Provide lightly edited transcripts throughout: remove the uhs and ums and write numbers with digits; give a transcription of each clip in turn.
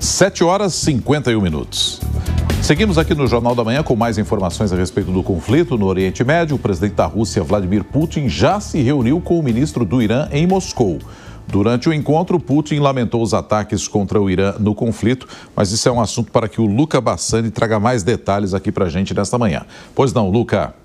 7h51. Seguimos aqui no Jornal da Manhã com mais informações a respeito do conflito no Oriente Médio. O presidente da Rússia, Vladimir Putin, já se reuniu com o ministro do Irã em Moscou. Durante o encontro, Putin lamentou os ataques contra o Irã no conflito, mas isso é um assunto para que o Luca Bassani traga mais detalhes aqui para a gente nesta manhã. Pois não, Luca?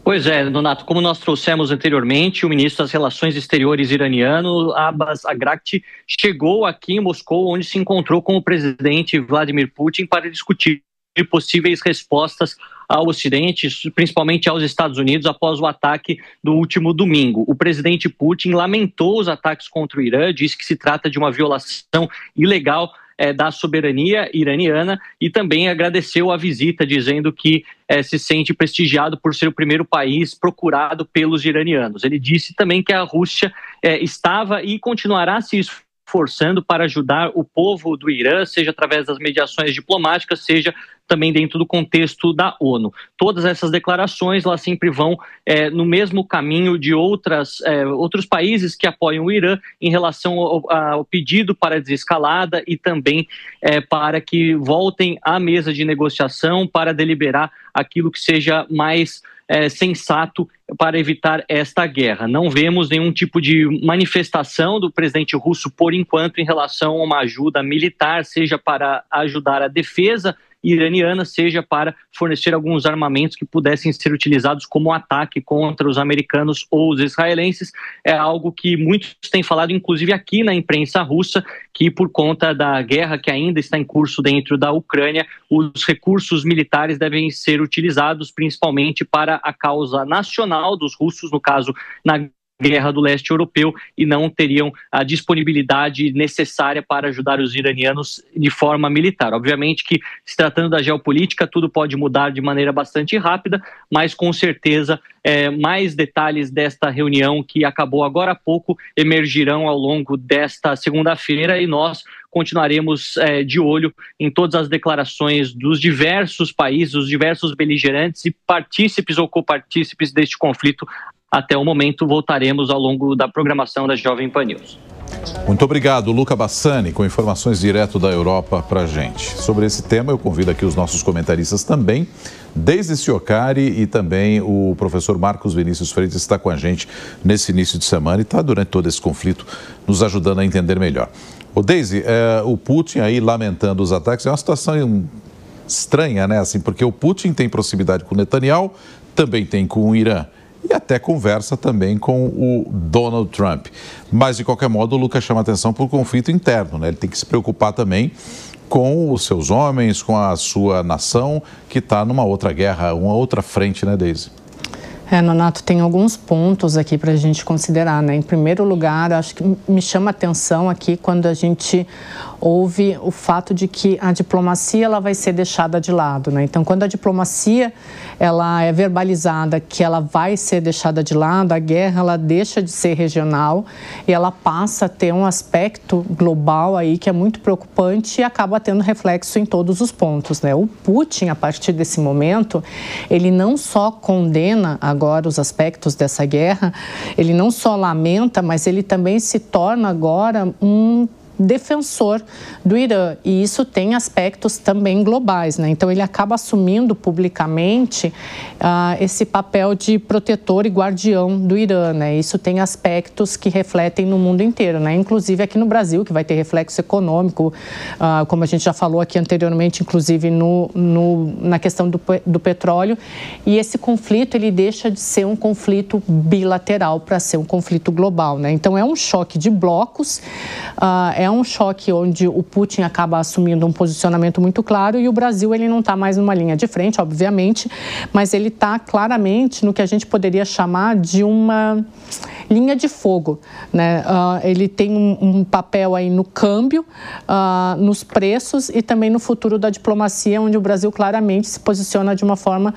Pois é, Donato, como nós trouxemos anteriormente, o ministro das Relações Exteriores iraniano, Abbas Araghchi, chegou aqui em Moscou, onde se encontrou com o presidente Vladimir Putin para discutir possíveis respostas ao Ocidente, principalmente aos Estados Unidos, após o ataque do último domingo. O presidente Putin lamentou os ataques contra o Irã, disse que se trata de uma violação ilegal da soberania iraniana e também agradeceu a visita, dizendo que se sente prestigiado por ser o primeiro país procurado pelos iranianos. Ele disse também que a Rússia estava e continuará se esforçando para ajudar o povo do Irã, seja através das mediações diplomáticas, seja também dentro do contexto da ONU. Todas essas declarações, elas sempre vão no mesmo caminho de outros países que apoiam o Irã em relação ao pedido para desescalada e também para que voltem à mesa de negociação para deliberar aquilo que seja mais sensato para evitar esta guerra. Não vemos nenhum tipo de manifestação do presidente russo, por enquanto, em relação a uma ajuda militar, seja para ajudar a defesa iraniana, seja para fornecer alguns armamentos que pudessem ser utilizados como ataque contra os americanos ou os israelenses. É algo que muitos têm falado, inclusive aqui na imprensa russa, que por conta da guerra que ainda está em curso dentro da Ucrânia, os recursos militares devem ser utilizados principalmente para a causa nacional dos russos, no caso, na guerra do leste europeu, e não teriam a disponibilidade necessária para ajudar os iranianos de forma militar. Obviamente que, se tratando da geopolítica, tudo pode mudar de maneira bastante rápida, mas com certeza mais detalhes desta reunião que acabou agora há pouco emergirão ao longo desta segunda-feira, e nós continuaremos de olho em todas as declarações dos diversos países, os diversos beligerantes e partícipes ou copartícipes deste conflito. Até o momento, voltaremos ao longo da programação da Jovem Pan News. Muito obrigado, Luca Bassani, com informações direto da Europa para a gente. Sobre esse tema, eu convido aqui os nossos comentaristas também, Deise Ciocari e também o professor Marcos Vinícius Freitas está com a gente nesse início de semana e está durante todo esse conflito nos ajudando a entender melhor. Ô Deise, o Putin aí lamentando os ataques, é uma situação estranha, né? Assim, porque o Putin tem proximidade com o Netanyahu, também tem com o Irã. E até conversa também com o Donald Trump. Mas, de qualquer modo, o Lucas chama atenção para o conflito interno, né? Ele tem que se preocupar também com os seus homens, com a sua nação, que está numa outra guerra, uma outra frente, né, Deise? Nonato, tem alguns pontos aqui para a gente considerar, né? Em primeiro lugar, acho que me chama a atenção aqui quando a gente ouve o fato de que a diplomacia ela vai ser deixada de lado, né? Então, quando a diplomacia ela é verbalizada que ela vai ser deixada de lado, a guerra ela deixa de ser regional e ela passa a ter um aspecto global aí que é muito preocupante e acaba tendo reflexo em todos os pontos, né? O Putin, a partir desse momento, ele não só condena agora os aspectos dessa guerra, ele não só lamenta, mas ele também se torna agora um defensor do Irã, e isso tem aspectos também globais, né? Então ele acaba assumindo publicamente esse papel de protetor e guardião do Irã, né? Isso tem aspectos que refletem no mundo inteiro, né? Inclusive aqui no Brasil, que vai ter reflexo econômico, como a gente já falou aqui anteriormente, inclusive na questão do petróleo, e esse conflito ele deixa de ser um conflito bilateral para ser um conflito global, né? Então é um choque de blocos, é um choque onde o Putin acaba assumindo um posicionamento muito claro e o Brasil ele não está mais numa linha de frente, obviamente, mas ele está claramente no que a gente poderia chamar de uma linha de fogo, né? Ele tem um papel aí no câmbio, nos preços e também no futuro da diplomacia, onde o Brasil claramente se posiciona de uma forma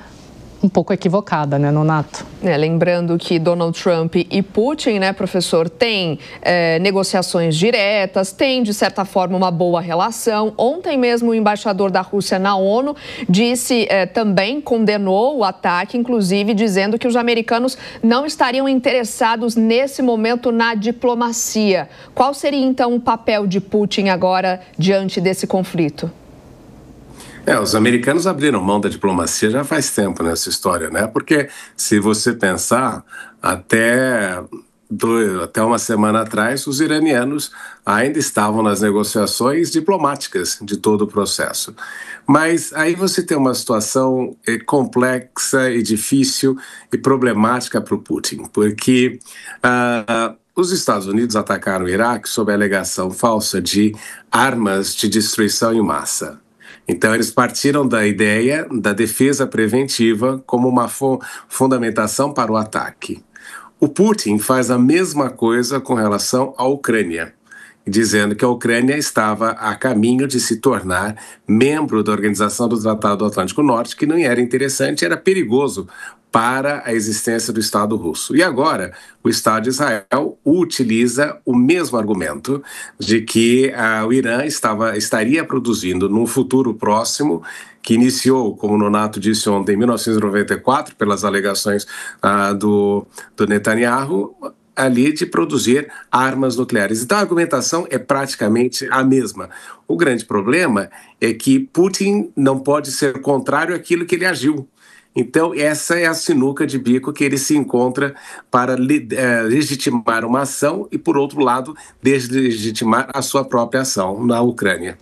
um pouco equivocada, né, Nonato? Lembrando que Donald Trump e Putin, né, professor, têm negociações diretas, têm, de certa forma, uma boa relação. Ontem mesmo o embaixador da Rússia na ONU disse, também condenou o ataque, inclusive dizendo que os americanos não estariam interessados nesse momento na diplomacia. Qual seria, então, o papel de Putin agora diante desse conflito? Os americanos abriram mão da diplomacia já faz tempo nessa história, né? Porque se você pensar, até uma semana atrás, os iranianos ainda estavam nas negociações diplomáticas de todo o processo. Mas aí você tem uma situação complexa e difícil e problemática para o Putin, porque os Estados Unidos atacaram o Iraque sob a alegação falsa de armas de destruição em massa. Então, eles partiram da ideia da defesa preventiva como uma fundamentação para o ataque. O Putin faz a mesma coisa com relação à Ucrânia, dizendo que a Ucrânia estava a caminho de se tornar membro da Organização do Tratado do Atlântico Norte, que não era interessante, era perigoso para a existência do Estado russo. E agora, o Estado de Israel utiliza o mesmo argumento de que o Irã estaria produzindo num futuro próximo, que iniciou, como o Nonato disse ontem, em 1994, pelas alegações do Netanyahu, ali de produzir armas nucleares. Então a argumentação é praticamente a mesma. O grande problema é que Putin não pode ser contrário àquilo que ele agiu. Então, essa é a sinuca de bico que ele se encontra para legitimar uma ação e, por outro lado, deslegitimar a sua própria ação na Ucrânia.